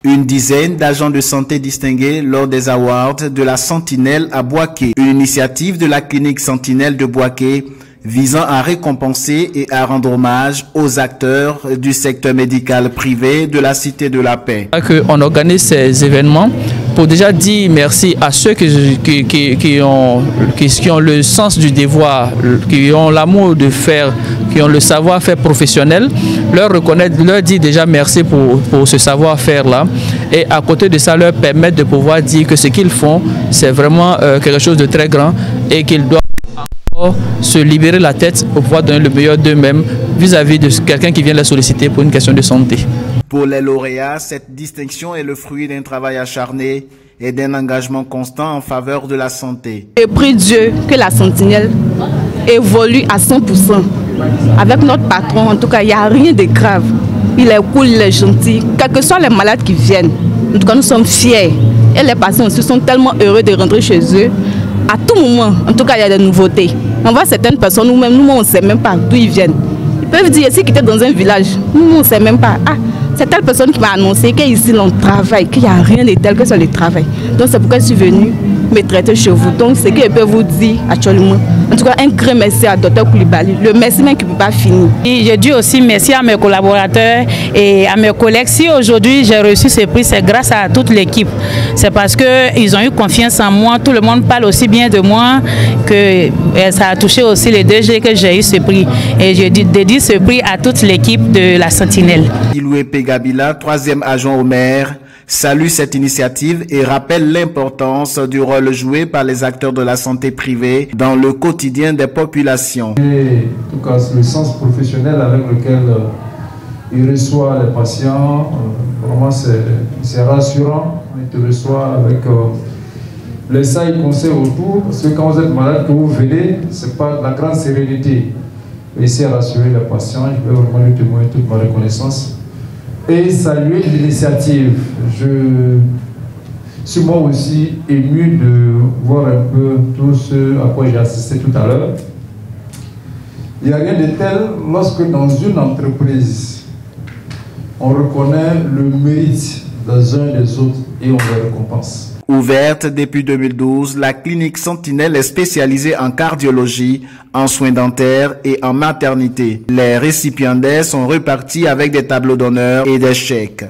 Une dizaine d'agents de santé distingués lors des awards de la Sentinelle à Boaké, une initiative de la clinique Sentinelle de Boaké visant à récompenser et à rendre hommage aux acteurs du secteur médical privé de la Cité de la Paix. On organise ces événements pour déjà dire merci à ceux qui ont le sens du devoir, qui ont l'amour de faire, qui ont le savoir-faire professionnel, leur reconnaître, leur dire déjà merci pour ce savoir-faire-là, et à côté de ça leur permettre de pouvoir dire que ce qu'ils font, c'est vraiment quelque chose de très grand et qu'ils doivent se libérer la tête pour pouvoir donner le meilleur d'eux-mêmes vis-à-vis de quelqu'un qui vient les solliciter pour une question de santé. Pour les lauréats, cette distinction est le fruit d'un travail acharné et d'un engagement constant en faveur de la santé. Je prie Dieu que la Sentinelle évolue à 100%. Avec notre patron, en tout cas, il n'y a rien de grave. Il est cool, il est gentil. Quels que soient les malades qui viennent, en tout cas, nous sommes fiers. Et les patients aussi sont tellement heureux de rentrer chez eux. À tout moment, en tout cas, il y a des nouveautés. On voit certaines personnes, nous-mêmes, on ne sait même pas d'où ils viennent. Ils peuvent dire, si ils étaient dans un village, nous, on ne sait même pas. Ah, c'est telle personne qui m'a annoncé qu'ici, l'on travaille, qu'il n'y a rien de tel que sur le travail. Donc, c'est pourquoi je suis venue me traiter chez vous. Donc, ce que je peux vous dire actuellement, en tout cas, un grand merci à Dr Koulibaly. Le merci même qui ne peut pas finir. Et je dis aussi merci à mes collaborateurs et à mes collègues. Si aujourd'hui j'ai reçu ce prix, c'est grâce à toute l'équipe. C'est parce qu'ils ont eu confiance en moi. Tout le monde parle aussi bien de moi que ça a touché aussi les 2G que j'ai eu ce prix. Et je dédie ce prix à toute l'équipe de la Sentinelle. Iloué Pegabila, 3e adjoint au maire, salue cette initiative et rappelle l'importance du rôle joué par les acteurs de la santé privée dans le quotidien des populations. Et, en tout cas, le sens professionnel avec lequel il reçoit les patients, vraiment c'est rassurant. Il te reçoit avec les sailles conseils autour, parce que quand vous êtes malade, que vous venez, ce n'est pas de la grande sérénité. Essayer à rassurer les patients, je veux vraiment lui témoigner toute ma reconnaissance. Et saluer l'initiative. Je suis moi aussi ému de voir un peu tout ce à quoi j'ai assisté tout à l'heure. Il n'y a rien de tel lorsque dans une entreprise, on reconnaît le mérite des uns et des autres et on les récompense. Ouverte depuis 2012, la clinique Sentinelle est spécialisée en cardiologie, en soins dentaires et en maternité. Les récipiendaires sont repartis avec des tableaux d'honneur et des chèques.